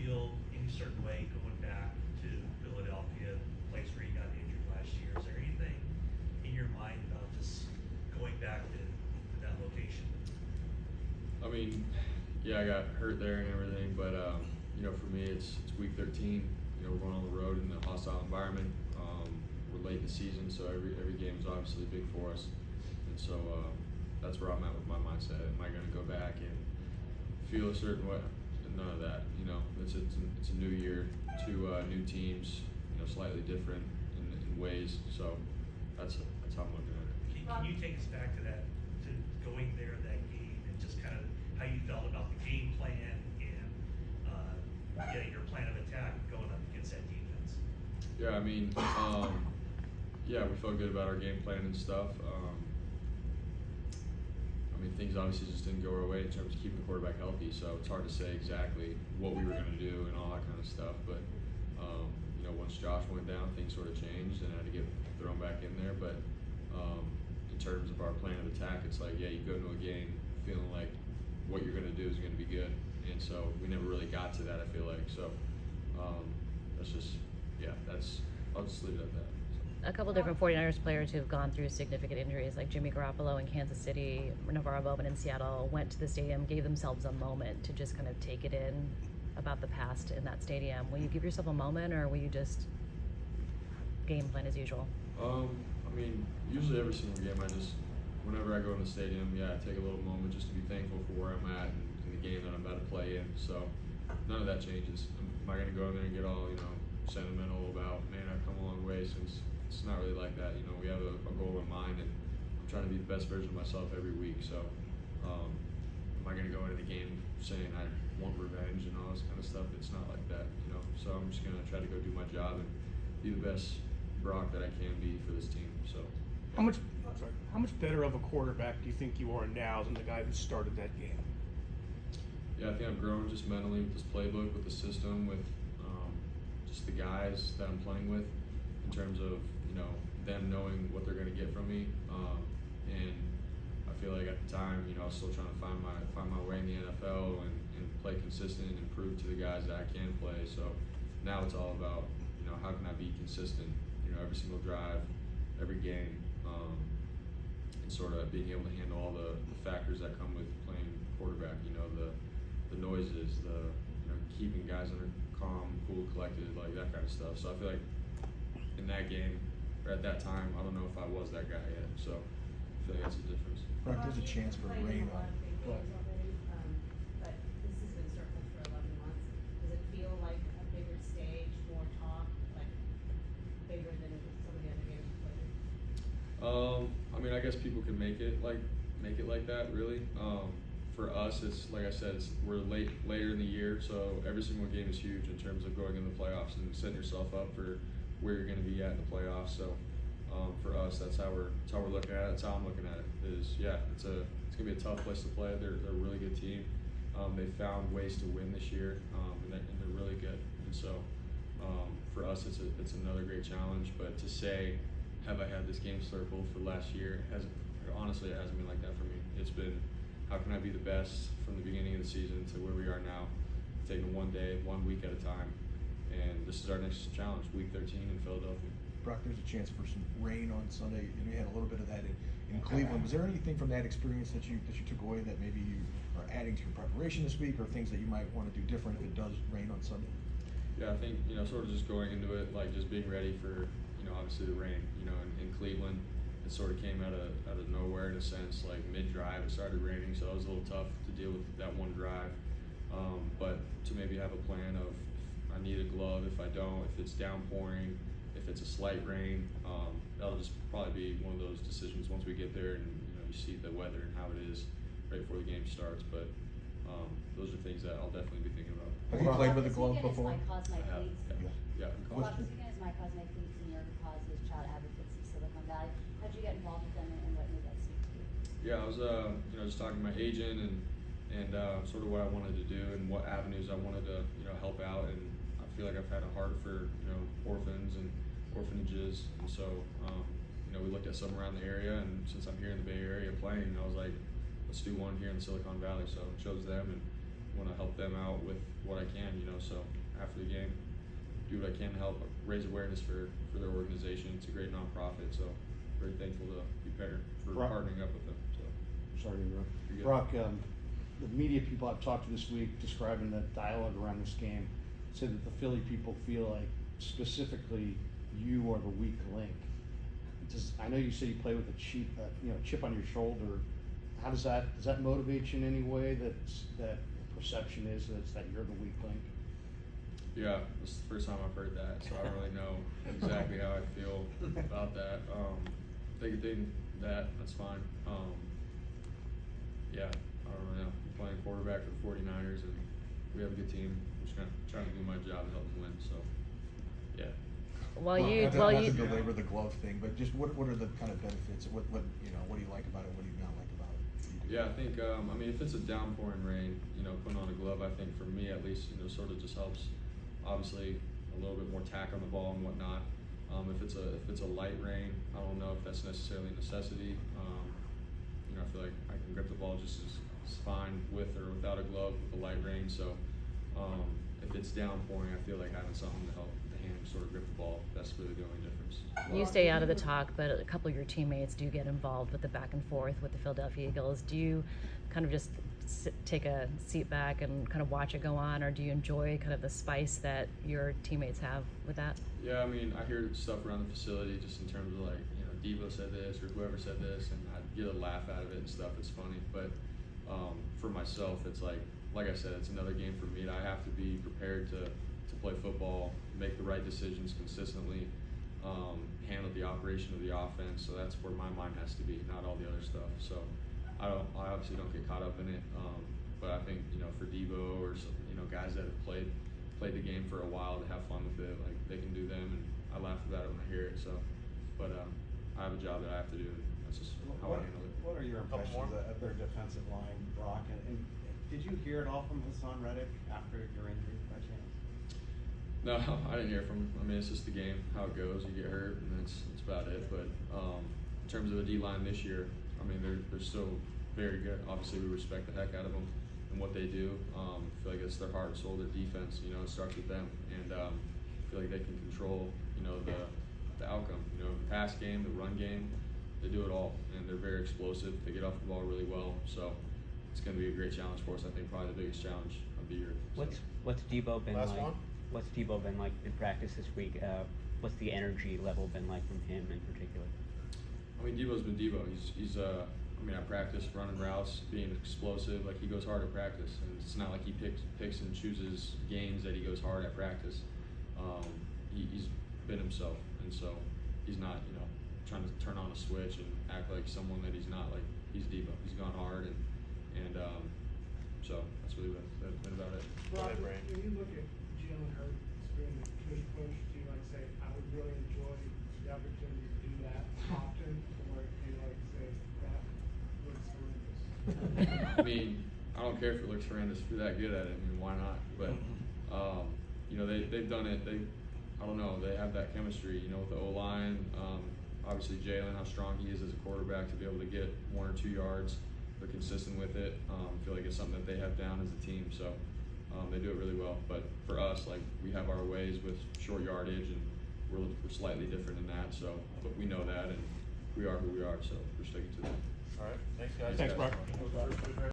feel any certain way going back to Philadelphia, place where you got injured last year? Is there anything in your mind about just going back to that location? I mean, yeah, I got hurt there and everything, but you know, for me, it's week 13. You know, we're going on the road in a hostile environment. We're late in the season, so every game is obviously big for us, and so that's where I'm at with my mindset. Am I going to go back and feel a certain way? None of that. You know, it's a new year, two new teams. You know, slightly different in ways. So that's how I'm looking at it. Can you take us back to that, to going there, that game, and just kind of how you felt about the game plan and your plan of attack going up against that defense? Yeah, I mean, yeah, we felt good about our game plan and stuff. I mean, things obviously just didn't go our way in terms of keeping the quarterback healthy, so it's hard to say exactly what we were going to do and all that kind of stuff. But, you know, once Josh went down, things sort of changed and I had to get thrown back in there. But in terms of our plan of attack, it's like, yeah, you go into a game feeling like what you're going to do is going to be good. And so we never really got to that, I feel like. So that's just, yeah, I'll just leave it at that. A couple different 49ers players who have gone through significant injuries, like Jimmy Garoppolo in Kansas City, Navarro Bowman in Seattle, went to the stadium, gave themselves a moment to just kind of take it in about the past in that stadium. Will you give yourself a moment, or will you just game plan as usual? I mean, usually every single game, whenever I go in the stadium, yeah, I take a little moment just to be thankful for where I'm at and the game that I'm about to play in. So none of that changes. Am I going to go in there and get all, you know, sentimental about, man, I've come a long way since? It's not really like that. You know, we have a goal in mind, and I'm trying to be the best version of myself every week. So, am I going to go into the game saying I want revenge and all this kind of stuff? It's not like that, you know. So I'm just going to try to go do my job and be the best Brock that I can be for this team. So, how much better of a quarterback do you think you are now than the guy who started that game? Yeah, I think I've grown just mentally with this playbook, with the system, with just the guys that I'm playing with, in terms of, you know, them knowing what they're going to get from me, and I feel like at the time, you know, I was still trying to find my way in the NFL and play consistent and prove to the guys that I can play. So now it's all about, you know, how can I be consistent, you know, every single drive, every game, and sort of being able to handle all the factors that come with playing quarterback. You know, the noises, you know, keeping guys under calm, cool, collected, like that kind of stuff. So I feel like in that game, or at that time, I don't know if I was that guy yet, so I feel like that's the difference. Brock, there's a chance for rain on. But this has been circled for 11 months. Does it feel like a bigger stage, more talk, like bigger than some of the other games you played? I mean, I guess people can make it like that, really. For us, it's like I said, we're later in the year, so every single game is huge in terms of going in the playoffs and setting yourself up for where you're going to be at in the playoffs. So for us, that's how we're looking at it. That's how I'm looking at it. Is yeah, it's going to be a tough place to play. They're a really good team. They found ways to win this year, and they're really good. And so for us, it's another great challenge. But to say, have I had this game circled for last year? Honestly, it hasn't been like that for me. It's been, how can I be the best from the beginning of the season to where we are now, taking one day, 1 week at a time. And this is our next challenge, week 13 in Philadelphia. Brock, there's a chance for some rain on Sunday, and you had a little bit of that in Cleveland. Was there anything from that experience that you took away that maybe you are adding to your preparation this week, or things that you might want to do different if it does rain on Sunday? Yeah, I think, you know, sort of just going into it, like just being ready for, you know, obviously the rain. You know, in Cleveland, it sort of came out of nowhere in a sense. Like mid-drive, it started raining, so it was a little tough to deal with that one drive. But to maybe have a plan of, I need a glove if I don't, if it's downpouring, if it's a slight rain, that'll just probably be one of those decisions once we get there and, you know, you see the weather and how it is right before the game starts. But those are things that I'll definitely be thinking about. Have you played with a glove before? My cosmic I have, cleats. yeah. Well, this weekend is my cosmic cleats and your cause is Child Advocates of Silicon Valley. How'd you get involved with them and what made that speak to you? Yeah, I was you know, just talking to my agent and sort of what I wanted to do and what avenues I wanted to, you know, help out. And I feel like I've had a heart for, you know, orphans and orphanages, and so you know, we looked at some around the area, and since I'm here in the Bay Area playing, I was like, let's do one here in Silicon Valley. So I chose them, and want to help them out with what I can, you know, so after the game, do what I can to help raise awareness for their organization. It's a great nonprofit, so very thankful to be paired for Brock. partnering up with them, so. Sorry to interrupt. You're good. Brock, the media people I've talked to this week describing the dialogue around this game said that the Philly people feel like specifically you are the weak link. I know you say you play with a chip on your shoulder. How does that motivate you in any way? That perception is that you're the weak link. Yeah, this is the first time I've heard that, so I don't really know exactly how I feel about that. They can think that's fine. Yeah, I don't really know. I'm playing quarterback for the 49ers, and we have a good team. I'm just trying to do my job to help them win, so, yeah. While Well, you, not to- while not you, to belabor the glove thing, but just what are the kind of benefits? What you know? What do you like about it? What do you not like about it? Yeah, I think, I mean, if it's a downpouring rain, you know, putting on a glove, I think for me at least, you know, sort of just helps. Obviously, a little bit more tack on the ball and whatnot. If it's a light rain, I don't know if that's necessarily a necessity. You know, I feel like I can grip the ball just as fine with or without a glove with a light rain. So, if it's downpouring, I feel like having something to help the hand sort of grip the ball. That's really the only difference. you stay out of the talk, but a couple of your teammates do get involved with the back and forth with the Philadelphia Eagles. Do you kind of just take a seat back and kind of watch it go on, or do you enjoy kind of the spice that your teammates have with that? Yeah, I mean, I hear stuff around the facility just in terms of like, you know, Debo said this or whoever said this, and I get a laugh out of it and stuff. It's funny, but for myself, it's like I said, it's another game for me. I have to be prepared to play football, make the right decisions consistently, handle the operation of the offense. So that's where my mind has to be, not all the other stuff. So I obviously don't get caught up in it, but I think, you know, for Debo or some, you know, guys that have played the game for a while to have fun with it, like they can do them, and I laugh about it when I hear it. So, but I have a job that I have to do, and that's just how I handle it. What are your impressions of their defensive line, Brock? And did you hear it all from Hassan Reddick after your injury by chance? No, I didn't hear from him. I mean, it's just the game, how it goes. You get hurt, and that's about it. But in terms of the D-line this year, I mean, they're still very good. Obviously, we respect the heck out of them and what they do. I feel like it's their heart and soul, their defense. You know, it starts with them, and I feel like they can control, you know, the outcome. You know, the pass game, the run game, they do it all, and they're very explosive. They get off the ball really well, so it's going to be a great challenge for us. I think probably the biggest challenge of the year. So. What's Debo been Last like? one? What's Debo been like in practice this week? What's the energy level been like from him in particular? I mean, Debo's been Debo. He's I mean, I practice running routes, being explosive. Like, he goes hard at practice, and it's not like he picks and chooses games that he goes hard at practice. He's been himself, and so he's not, you know, trying to turn on a switch and act like someone that he's not. Like, he's Debo. He's gone hard, and so that's really been about it. Rob, when you look at Jalen Hurts being the good coach, do you like say, I would really enjoy the opportunity to do that often, or do you like say, that looks horrendous? I mean, I don't care if it looks horrendous. If you're that good at it, I mean, why not? But you know, they've done it. I don't know. They have that chemistry. You know, with the O-line. Obviously, Jalen, how strong he is as a quarterback to be able to get 1 or 2 yards. They're consistent with it. I feel like it's something that they have down as a team. So they do it really well. But for us, like, we have our ways with short yardage, and we're slightly different in that. So, but we know that, and we are who we are. So we're sticking to that. All right, thanks guys. Thanks, Brock.